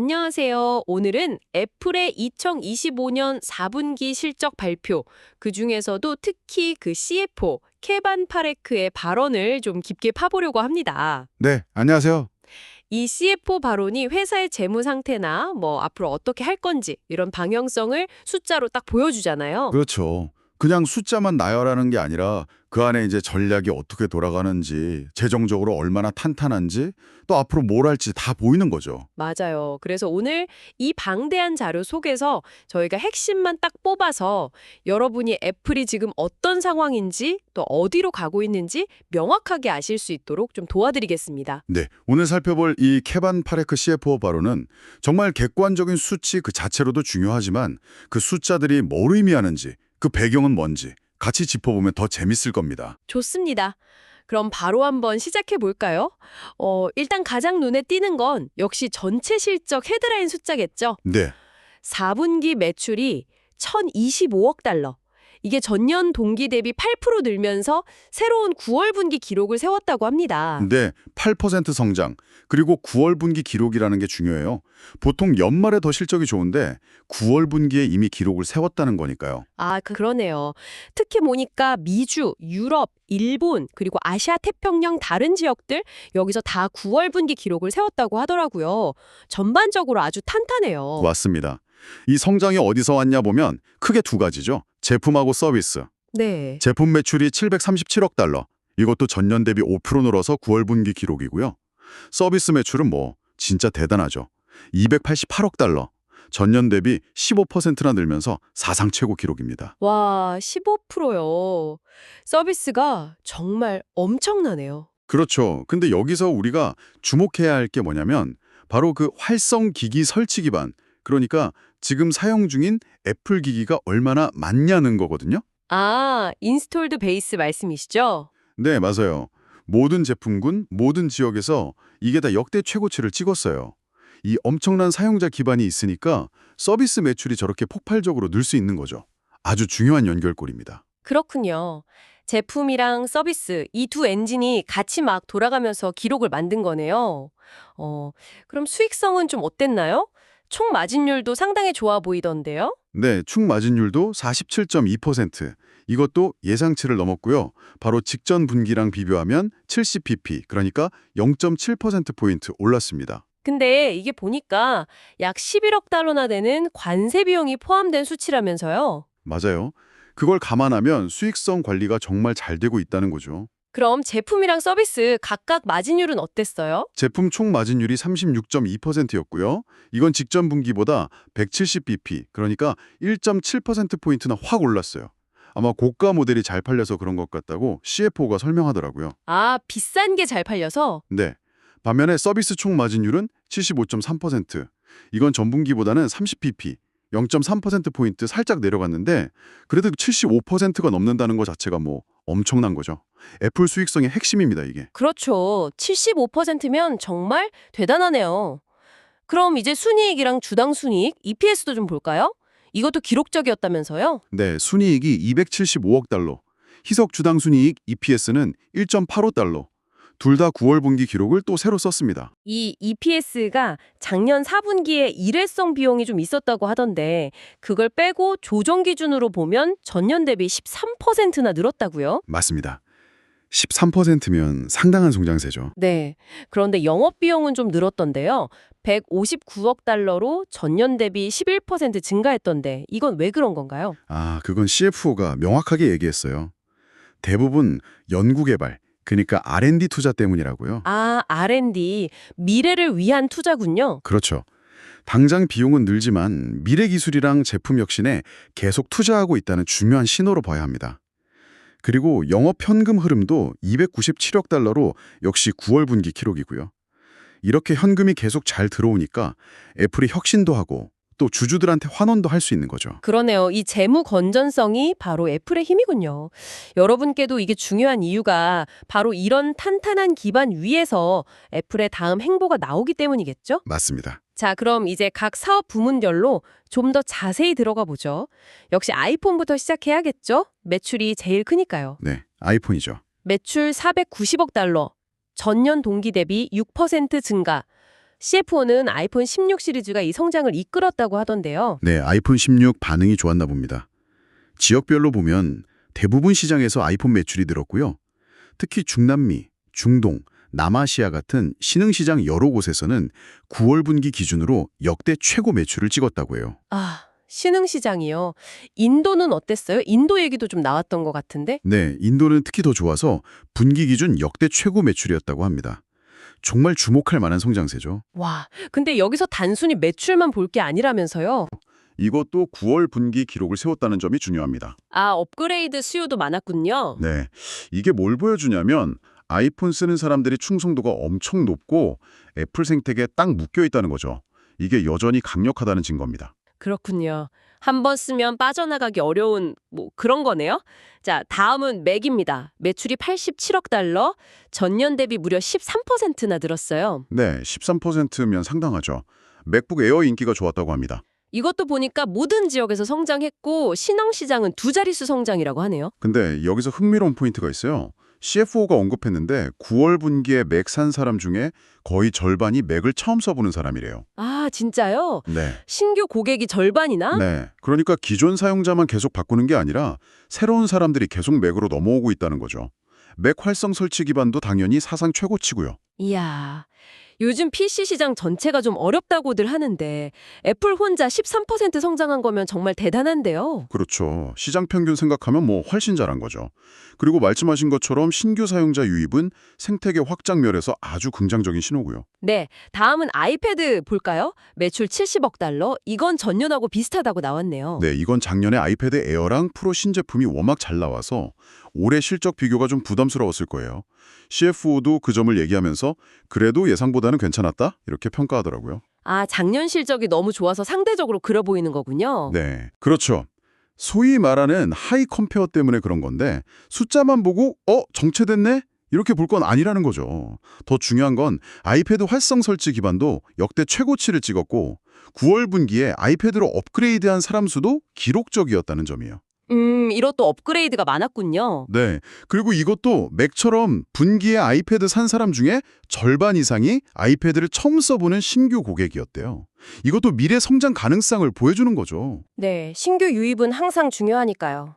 안녕하세요. 오늘은 애플의 2025년 4분기 실적 발표, 그중에서도 특히 그 CFO, 케반 파레크의 발언을 좀 깊게 파보려고 합니다. 네, 안녕하세요. 이 CFO 발언이 회사의 재무 상태나 뭐 앞으로 어떻게 할 건지 이런 방향성을 숫자로 딱 보여주잖아요. 그렇죠. 그냥 숫자만 나열하는 게 아니라 그 안에 이제 전략이 어떻게 돌아가는지, 재정적으로 얼마나 탄탄한지, 또 앞으로 뭘 할지 다 보이는 거죠. 맞아요. 그래서 오늘 이 방대한 자료 속에서 저희가 핵심만 딱 뽑아서 여러분이 애플이 지금 어떤 상황인지 또 어디로 가고 있는지 명확하게 아실 수 있도록 좀 도와드리겠습니다. 네, 오늘 살펴볼 이 케반 파레크 CFO 발언은 정말 객관적인 수치 그 자체로도 중요하지만 그 숫자들이 뭘 의미하는지, 그 배경은 뭔지 같이 짚어보면 더 재밌을 겁니다. 좋습니다. 그럼 바로 한번 시작해 볼까요? 일단 가장 눈에 띄는 건 역시 전체 실적 헤드라인 숫자겠죠. 네, 4분기 매출이 1,025억 달러. 이게 전년 동기 대비 8% 늘면서 새로운 9월 분기 기록을 세웠다고 합니다. 네, 8% 성장, 그리고 9월 분기 기록이라는 게 중요해요. 보통 연말에 더 실적이 좋은데 9월 분기에 이미 기록을 세웠다는 거니까요. 아, 그러네요. 특히 보니까 미주, 유럽, 일본, 그리고 아시아 태평양 다른 지역들 여기서 다 9월 분기 기록을 세웠다고 하더라고요. 전반적으로 아주 탄탄해요. 맞습니다. 이 성장이 어디서 왔냐 보면 크게 두 가지죠. 제품하고 서비스. 네. 제품 매출이 737억 달러. 이것도 전년 대비 5% 늘어서 9월 분기 기록이고요. 서비스 매출은 뭐 진짜 대단하죠. 288억 달러. 전년 대비 15%나 늘면서 사상 최고 기록입니다. 와, 15%요. 서비스가 정말 엄청나네요. 그렇죠. 근데 여기서 우리가 주목해야 할 게 뭐냐면 바로 그 활성 기기 설치 기반, 그러니까 지금 사용 중인 애플 기기가 얼마나 많냐는 거거든요. 아, 인스톨드 베이스 말씀이시죠? 네, 맞아요. 모든 제품군, 모든 지역에서 이게 다 역대 최고치를 찍었어요. 이 엄청난 사용자 기반이 있으니까 서비스 매출이 저렇게 폭발적으로 늘 수 있는 거죠. 아주 중요한 연결고리입니다. 그렇군요. 제품이랑 서비스, 이 두 엔진이 같이 막 돌아가면서 기록을 만든 거네요. 그럼 수익성은 좀 어땠나요? 총 마진율도 상당히 좋아 보이던데요? 네, 충 마진율도 47.2%. 이것도 예상치를 넘었고요. 바로 직전 분기랑 비교하면 70pp, 그러니까 0.7%포인트 올랐습니다. 근데 이게 보니까 약 11억 달러나 되는 관세 비용이 포함된 수치라면서요? 맞아요. 그걸 감안하면 수익성 관리가 정말 잘 되고 있다는 거죠. 그럼 제품이랑 서비스 각각 마진율은 어땠어요? 제품 총 마진율이 36.2%였고요. 이건 직전 분기보다 170bp, 그러니까 1.7%포인트나 확 올랐어요. 아마 고가 모델이 잘 팔려서 그런 것 같다고 CFO가 설명하더라고요. 아, 비싼 게 잘 팔려서? 네. 반면에 서비스 총 마진율은 75.3%. 이건 전분기보다는 30bp, 0.3%포인트 살짝 내려갔는데 그래도 75%가 넘는다는 것 자체가 뭐 엄청난 거죠. 애플 수익성의 핵심입니다, 이게. 그렇죠. 75%면 정말 대단하네요. 그럼 이제 순이익이랑 주당 순이익, EPS도 좀 볼까요? 이것도 기록적이었다면서요? 네, 순이익이 275억 달러. 희석 주당 순이익 EPS는 1.85달러. 둘 다 9월 분기 기록을 또 새로 썼습니다. 이 EPS가 작년 4분기에 일회성 비용이 좀 있었다고 하던데 그걸 빼고 조정 기준으로 보면 전년 대비 13%나 늘었다고요? 맞습니다. 13%면 상당한 성장세죠. 네. 그런데 영업 비용은 좀 늘었던데요. 159억 달러로 전년 대비 11% 증가했던데 이건 왜 그런 건가요? 아, 그건 CFO가 명확하게 얘기했어요. 대부분 연구개발, 그러니까 R&D 투자 때문이라고요. 아, R&D, 미래를 위한 투자군요. 그렇죠. 당장 비용은 늘지만 미래 기술이랑 제품 혁신에 계속 투자하고 있다는 중요한 신호로 봐야 합니다. 그리고 영업 현금 흐름도 297억 달러로 역시 9월 분기 기록이고요. 이렇게 현금이 계속 잘 들어오니까 애플이 혁신도 하고 또 주주들한테 환원도 할 수 있는 거죠. 그러네요. 이 재무 건전성이 바로 애플의 힘이군요. 여러분께도 이게 중요한 이유가 바로 이런 탄탄한 기반 위에서 애플의 다음 행보가 나오기 때문이겠죠? 맞습니다. 자, 그럼 이제 각 사업 부문별로 좀 더 자세히 들어가 보죠. 역시 아이폰부터 시작해야겠죠? 매출이 제일 크니까요. 네, 아이폰이죠. 매출 490억 달러, 전년 동기 대비 6% 증가. CF4는 아이폰 16 시리즈가 이 성장을 이끌었다고 하던데요. 네, 아이폰 16 반응이 좋았나 봅니다. 지역별로 보면 대부분 시장에서 아이폰 매출이 늘었고요. 특히 중남미, 중동, 남아시아 같은 신흥시장 여러 곳에서는 9월 분기 기준으로 역대 최고 매출을 찍었다고 해요. 아, 신흥시장이요. 인도는 어땠어요? 인도 얘기도 좀 나왔던 것 같은데? 네, 인도는 특히 더 좋아서 분기 기준 역대 최고 매출이었다고 합니다. 정말 주목할 만한 성장세죠. 와, 근데 여기서 단순히 매출만 볼 게 아니라면서요? 이것도 9월 분기 기록을 세웠다는 점이 중요합니다. 아, 업그레이드 수요도 많았군요. 네, 이게 뭘 보여주냐면 아이폰 쓰는 사람들이 충성도가 엄청 높고 애플 생태계에 딱 묶여 있다는 거죠. 이게 여전히 강력하다는 증거입니다. 그렇군요. 한 번 쓰면 빠져나가기 어려운 그런 거네요. 자, 다음은 맥입니다. 매출이 87억 달러, 전년 대비 무려 13%나 늘었어요. 네, 13%면 상당하죠. 맥북 에어 인기가 좋았다고 합니다. 이것도 보니까 모든 지역에서 성장했고 신흥 시장은 두 자릿수 성장이라고 하네요. 근데 여기서 흥미로운 포인트가 있어요. CFO가 언급했는데 9월 분기에 맥 산 사람 중에 거의 절반이 맥을 처음 써보는 사람이래요. 아, 진짜요? 네. 신규 고객이 절반이나? 네. 그러니까 기존 사용자만 계속 바꾸는 게 아니라 새로운 사람들이 계속 맥으로 넘어오고 있다는 거죠. 맥 활성 설치 기반도 당연히 사상 최고치고요. 이야, 요즘 PC 시장 전체가 좀 어렵다고들 하는데 애플 혼자 13% 성장한 거면 정말 대단한데요. 그렇죠. 시장 평균 생각하면 뭐 훨씬 잘한 거죠. 그리고 말씀하신 것처럼 신규 사용자 유입은 생태계 확장 면에서 아주 긍정적인 신호고요. 네, 다음은 아이패드 볼까요? 매출 70억 달러, 이건 전년하고 비슷하다고 나왔네요. 네, 이건 작년에 아이패드 에어랑 프로 신제품이 워낙 잘 나와서 올해 실적 비교가 좀 부담스러웠을 거예요. CFO도 그 점을 얘기하면서 그래도 예상보다는 괜찮았다? 이렇게 평가하더라고요. 아, 작년 실적이 너무 좋아서 상대적으로 그려 보이는 거군요. 네, 그렇죠. 소위 말하는 하이 컴페어 때문에 그런 건데 숫자만 보고 정체됐네? 이렇게 볼 건 아니라는 거죠. 더 중요한 건 아이패드 활성 설치 기반도 역대 최고치를 찍었고 9월 분기에 아이패드로 업그레이드한 사람 수도 기록적이었다는 점이에요. 이것도 업그레이드가 많았군요. 네. 그리고 이것도 맥처럼 분기에 아이패드 산 사람 중에 절반 이상이 아이패드를 처음 써보는 신규 고객이었대요. 이것도 미래 성장 가능성을 보여주는 거죠. 네, 신규 유입은 항상 중요하니까요.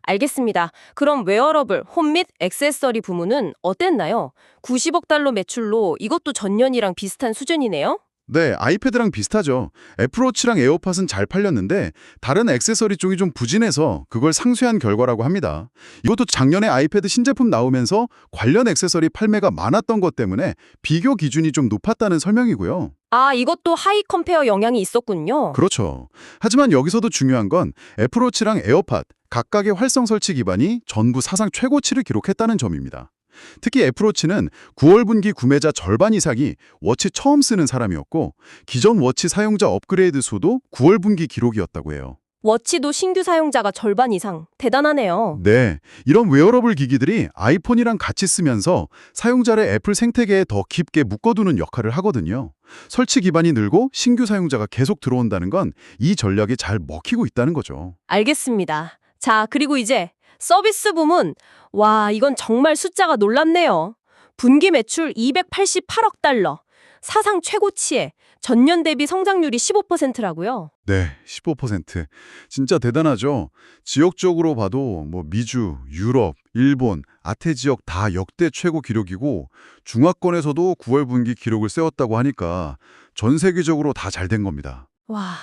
알겠습니다. 그럼 웨어러블, 홈 및 액세서리 부문은 어땠나요? 90억 달러 매출로 이것도 전년이랑 비슷한 수준이네요? 네, 아이패드랑 비슷하죠. 애플워치랑 에어팟은 잘 팔렸는데 다른 액세서리 쪽이 좀 부진해서 그걸 상쇄한 결과라고 합니다. 이것도 작년에 아이패드 신제품 나오면서 관련 액세서리 판매가 많았던 것 때문에 비교 기준이 좀 높았다는 설명이고요. 아, 이것도 하이 컴페어 영향이 있었군요. 그렇죠. 하지만 여기서도 중요한 건 애플워치랑 에어팟 각각의 활성 설치 기반이 전부 사상 최고치를 기록했다는 점입니다. 특히 애플워치는 9월 분기 구매자 절반 이상이 워치 처음 쓰는 사람이었고 기존 워치 사용자 업그레이드 수도 9월 분기 기록이었다고 해요. 워치도 신규 사용자가 절반 이상. 대단하네요. 네, 이런 웨어러블 기기들이 아이폰이랑 같이 쓰면서 사용자를 애플 생태계에 더 깊게 묶어두는 역할을 하거든요. 설치 기반이 늘고 신규 사용자가 계속 들어온다는 건 이 전략이 잘 먹히고 있다는 거죠. 알겠습니다. 자, 그리고 이제 서비스 부문. 와, 이건 정말 숫자가 놀랍네요. 분기 매출 288억 달러. 사상 최고치에 전년 대비 성장률이 15%라고요. 네, 15%. 진짜 대단하죠. 지역적으로 봐도 뭐 미주, 유럽, 일본, 아태 지역 다 역대 최고 기록이고 중화권에서도 9월 분기 기록을 세웠다고 하니까 전 세계적으로 다 잘 된 겁니다. 와,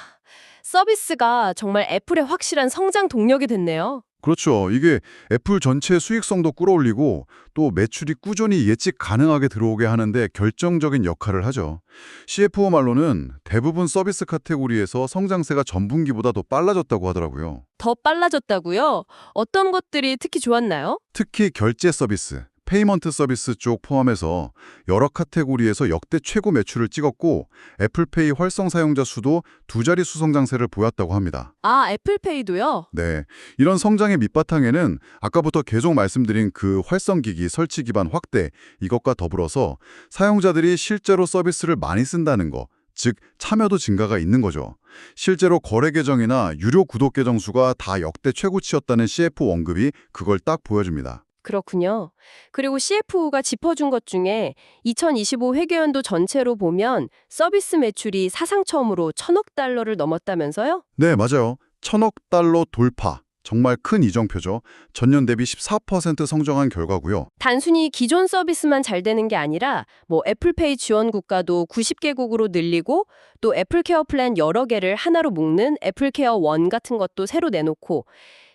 서비스가 정말 애플의 확실한 성장 동력이 됐네요. 그렇죠. 이게 애플 전체 수익성도 끌어올리고 또 매출이 꾸준히 예측 가능하게 들어오게 하는데 결정적인 역할을 하죠. CFO 말로는 대부분 서비스 카테고리에서 성장세가 전분기보다 더 빨라졌다고 하더라고요. 더 빨라졌다고요? 어떤 것들이 특히 좋았나요? 특히 결제 서비스, 페이먼트 서비스 쪽 포함해서 여러 카테고리에서 역대 최고 매출을 찍었고 애플페이 활성 사용자 수도 두 자릿수 성장세를 보였다고 합니다. 아, 애플페이도요? 네, 이런 성장의 밑바탕에는 아까부터 계속 말씀드린 그 활성기기 설치 기반 확대, 이것과 더불어서 사용자들이 실제로 서비스를 많이 쓴다는 거, 즉 참여도 증가가 있는 거죠. 실제로 거래 계정이나 유료 구독 계정 수가 다 역대 최고치였다는 CF 언급이 그걸 딱 보여줍니다. 그렇군요. 그리고 CFO가 짚어준 것 중에 2025 회계연도 전체로 보면 서비스 매출이 사상 처음으로 1,000억 달러를 넘었다면서요? 네, 맞아요. 1,000억 달러 돌파. 정말 큰 이정표죠. 전년 대비 14% 성장한 결과고요. 단순히 기존 서비스만 잘 되는 게 아니라 뭐 애플페이 지원 국가도 90개국으로 늘리고 또 애플케어 플랜 여러 개를 하나로 묶는 애플케어 원 같은 것도 새로 내놓고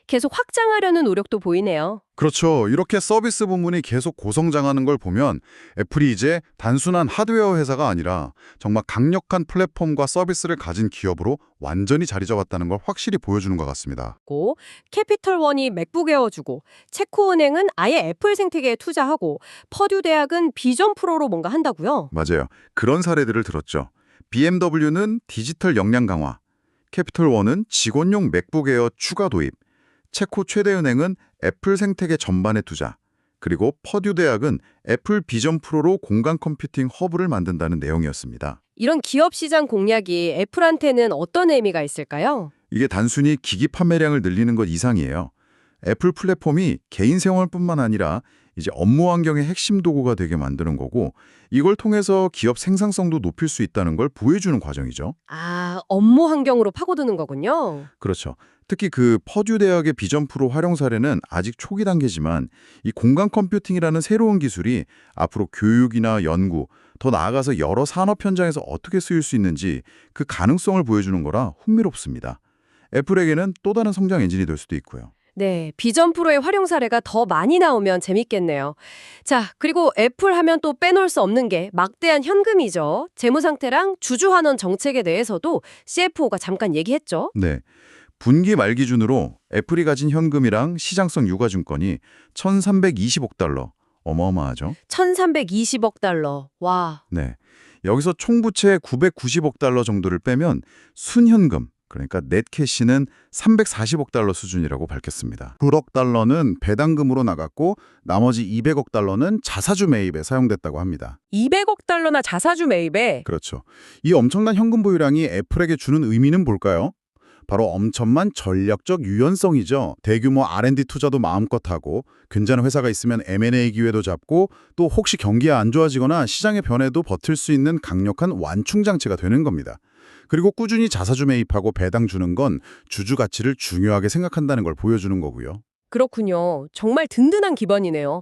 계속 확장하려는 노력도 보이네요. 그렇죠. 이렇게 서비스 부문이 계속 고성장하는 걸 보면 애플이 이제 단순한 하드웨어 회사가 아니라 정말 강력한 플랫폼과 서비스를 가진 기업으로 완전히 자리 잡았다는 걸 확실히 보여주는 것 같습니다. 고 캐피털원이 맥북 에어 주고 체코은행은 아예 애플 생태계에 투자하고 퍼듀 대학은 비전 프로로 뭔가 한다고요? 맞아요. 그런 사례들을 들었죠. BMW는 디지털 역량 강화, 캐피털원은 직원용 맥북 에어 추가 도입, 체코 최대은행은 애플 생태계 전반에 투자, 그리고 퍼듀 대학은 애플 비전 프로로 공간 컴퓨팅 허브를 만든다는 내용이었습니다. 이런 기업 시장 공략이 애플한테는 어떤 의미가 있을까요? 이게 단순히 기기 판매량을 늘리는 것 이상이에요. 애플 플랫폼이 개인 생활뿐만 아니라 이제 업무 환경의 핵심 도구가 되게 만드는 거고 이걸 통해서 기업 생산성도 높일 수 있다는 걸 보여주는 과정이죠. 아, 업무 환경으로 파고드는 거군요. 그렇죠. 특히 그 퍼듀 대학의 비전 프로 활용 사례는 아직 초기 단계지만 이 공간 컴퓨팅이라는 새로운 기술이 앞으로 교육이나 연구, 더 나아가서 여러 산업 현장에서 어떻게 쓰일 수 있는지 그 가능성을 보여주는 거라 흥미롭습니다. 애플에게는 또 다른 성장 엔진이 될 수도 있고요. 네, 비전 프로의 활용 사례가 더 많이 나오면 재밌겠네요. 자, 그리고 애플 하면 또 빼놓을 수 없는 게 막대한 현금이죠. 재무 상태랑 주주환원 정책에 대해서도 CFO가 잠깐 얘기했죠. 네. 분기 말 기준으로 애플이 가진 현금이랑 시장성 유가증권이 1,320억 달러. 어마어마하죠? 1,320억 달러. 와. 네. 여기서 총부채 990억 달러 정도를 빼면 순현금, 그러니까 넷캐시는 340억 달러 수준이라고 밝혔습니다. 9억 달러는 배당금으로 나갔고 나머지 200억 달러는 자사주 매입에 사용됐다고 합니다. 200억 달러나 자사주 매입에 그렇죠. 이 엄청난 현금 보유량이 애플에게 주는 의미는 뭘까요? 바로 엄청난 전략적 유연성이죠. 대규모 R&D 투자도 마음껏 하고 괜찮은 회사가 있으면 M&A 기회도 잡고 또 혹시 경기가 안 좋아지거나 시장의 변해도 버틸 수 있는 강력한 완충 장치가 되는 겁니다. 그리고 꾸준히 자사주 매입하고 배당 주는 건 주주 가치를 중요하게 생각한다는 걸 보여주는 거고요. 그렇군요. 정말 든든한 기반이네요.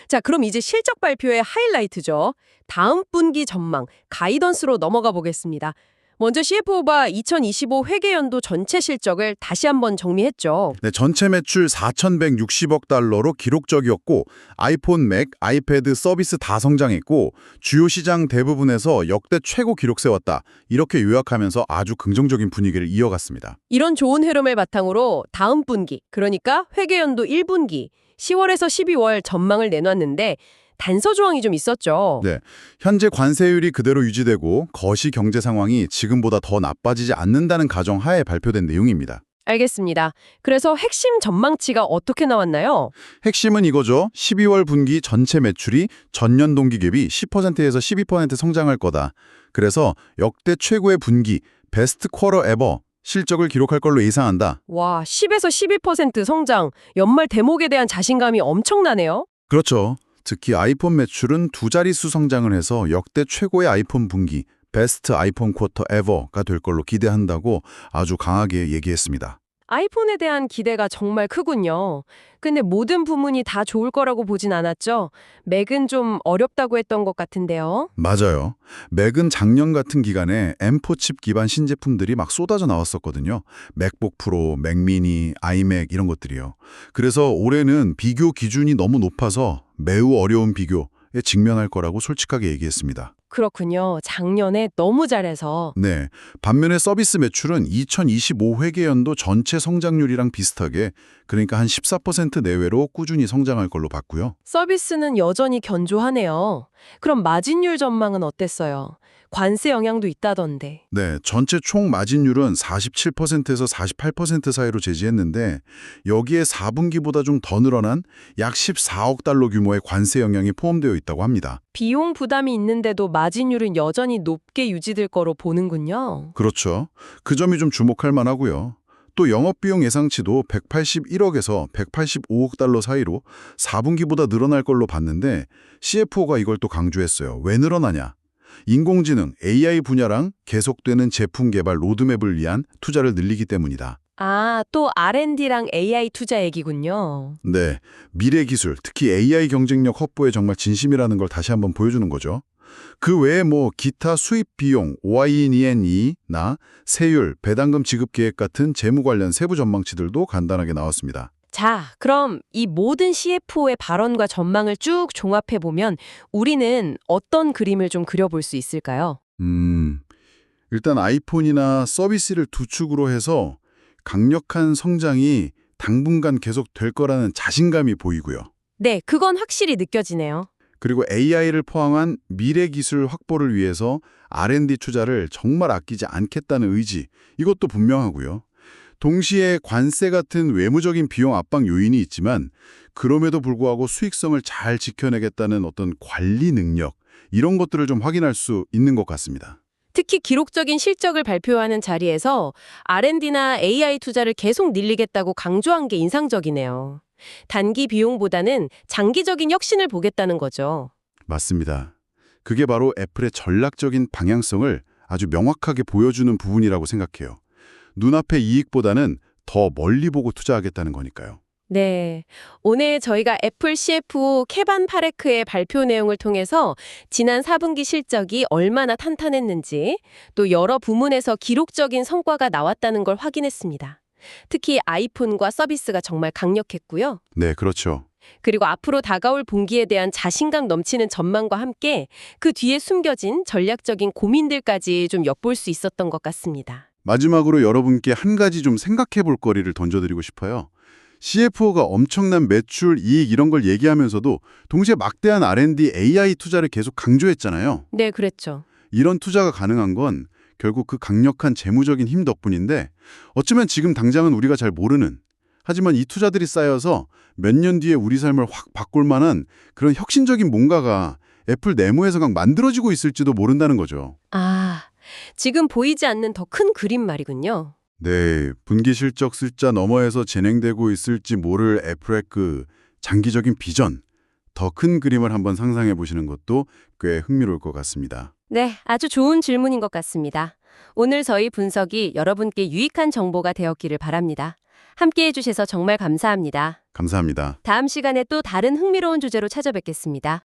자, 그럼 이제 실적 발표의 하이라이트죠. 다음 분기 전망, 가이던스로 넘어가 보겠습니다. 먼저 CFO가 2025 회계연도 전체 실적을 다시 한번 정리했죠. 네, 전체 매출 4,160억 달러로 기록적이었고 아이폰, 맥, 아이패드 서비스 다 성장했고 주요 시장 대부분에서 역대 최고 기록 세웠다. 이렇게 요약하면서 아주 긍정적인 분위기를 이어갔습니다. 이런 좋은 흐름을 바탕으로 다음 분기, 그러니까 회계연도 1분기, 10월에서 12월 전망을 내놨는데 단서 조항이 좀 있었죠. 네, 현재 관세율이 그대로 유지되고 거시 경제 상황이 지금보다 더 나빠지지 않는다는 가정 하에 발표된 내용입니다. 알겠습니다. 그래서 핵심 전망치가 어떻게 나왔나요? 핵심은 이거죠. 12월 분기 전체 매출이 전년 동기 대비 10%에서 12% 성장할 거다. 그래서 역대 최고의 분기, 베스트 쿼터 에버 실적을 기록할 걸로 예상한다. 와, 10에서 12% 성장, 연말 대목에 대한 자신감이 엄청나네요. 그렇죠. 특히 아이폰 매출은 두 자릿수 성장을 해서 역대 최고의 아이폰 분기, 베스트 아이폰 쿼터 에버가 될 걸로 기대한다고 아주 강하게 얘기했습니다. 아이폰에 대한 기대가 정말 크군요. 근데 모든 부문이 다 좋을 거라고 보진 않았죠? 맥은 좀 어렵다고 했던 것 같은데요. 맞아요. 맥은 작년 같은 기간에 M4 칩 기반 신제품들이 막 쏟아져 나왔었거든요. 맥북 프로, 맥미니, 아이맥 이런 것들이요. 그래서 올해는 비교 기준이 너무 높아서 매우 어려운 비교에 직면할 거라고 솔직하게 얘기했습니다. 그렇군요. 작년에 너무 잘해서. 네. 반면에 서비스 매출은 2025 회계연도 전체 성장률이랑 비슷하게 그러니까 한 14% 내외로 꾸준히 성장할 걸로 봤고요. 서비스는 여전히 견조하네요. 그럼 마진율 전망은 어땠어요? 관세 영향도 있다던데. 네, 전체 총 마진율은 47%에서 48% 사이로 제시했는데 여기에 4분기보다 좀 더 늘어난 약 14억 달러 규모의 관세 영향이 포함되어 있다고 합니다. 비용 부담이 있는데도 마진율은 여전히 높게 유지될 거로 보는군요. 그렇죠. 그 점이 좀 주목할 만하고요. 또 영업비용 예상치도 181억에서 185억 달러 사이로 4분기보다 늘어날 걸로 봤는데 CFO가 이걸 또 강조했어요. 왜 늘어나냐? 인공지능, AI 분야랑 계속되는 제품 개발 로드맵을 위한 투자를 늘리기 때문이다. 아, 또 R&D랑 AI 투자 얘기군요. 네, 미래 기술, 특히 AI 경쟁력 확보에 정말 진심이라는 걸 다시 한번 보여주는 거죠. 그 외에 기타 수입 비용, OI&E나 세율, 배당금 지급 계획 같은 재무 관련 세부 전망치들도 간단하게 나왔습니다. 자, 그럼 이 모든 CFO의 발언과 전망을 쭉 종합해보면 우리는 어떤 그림을 좀 그려볼 수 있을까요? 일단 아이폰이나 서비스를 두 축으로 해서 강력한 성장이 당분간 계속 될 거라는 자신감이 보이고요. 네, 그건 확실히 느껴지네요. 그리고 AI를 포함한 미래 기술 확보를 위해서 R&D 투자를 정말 아끼지 않겠다는 의지, 이것도 분명하고요. 동시에 관세 같은 외무적인 비용 압박 요인이 있지만 그럼에도 불구하고 수익성을 잘 지켜내겠다는 어떤 관리 능력, 이런 것들을 좀 확인할 수 있는 것 같습니다. 특히 기록적인 실적을 발표하는 자리에서 R&D나 AI 투자를 계속 늘리겠다고 강조한 게 인상적이네요. 단기 비용보다는 장기적인 혁신을 보겠다는 거죠. 맞습니다. 그게 바로 애플의 전략적인 방향성을 아주 명확하게 보여주는 부분이라고 생각해요. 눈앞의 이익보다는 더 멀리 보고 투자하겠다는 거니까요. 네. 오늘 저희가 애플 CFO 케반 파레크의 발표 내용을 통해서 지난 4분기 실적이 얼마나 탄탄했는지, 또 여러 부문에서 기록적인 성과가 나왔다는 걸 확인했습니다. 특히 아이폰과 서비스가 정말 강력했고요. 네, 그렇죠. 그리고 앞으로 다가올 분기에 대한 자신감 넘치는 전망과 함께 그 뒤에 숨겨진 전략적인 고민들까지 좀 엿볼 수 있었던 것 같습니다. 마지막으로 여러분께 한 가지 좀 생각해 볼 거리를 던져드리고 싶어요. CFO가 엄청난 매출, 이익 이런 걸 얘기하면서도 동시에 막대한 R&D, AI 투자를 계속 강조했잖아요. 네, 그랬죠. 이런 투자가 가능한 건 결국 그 강력한 재무적인 힘 덕분인데 어쩌면 지금 당장은 우리가 잘 모르는, 하지만 이 투자들이 쌓여서 몇 년 뒤에 우리 삶을 확 바꿀 만한 그런 혁신적인 뭔가가 애플 내부에서 막 만들어지고 있을지도 모른다는 거죠. 아, 지금 보이지 않는 더 큰 그림 말이군요. 네, 분기 실적 숫자 너머에서 진행되고 있을지 모를 애플의 그 장기적인 비전, 더 큰 그림을 한번 상상해 보시는 것도 꽤 흥미로울 것 같습니다. 네, 아주 좋은 질문인 것 같습니다. 오늘 저희 분석이 여러분께 유익한 정보가 되었기를 바랍니다. 함께해 주셔서 정말 감사합니다. 감사합니다. 다음 시간에 또 다른 흥미로운 주제로 찾아뵙겠습니다.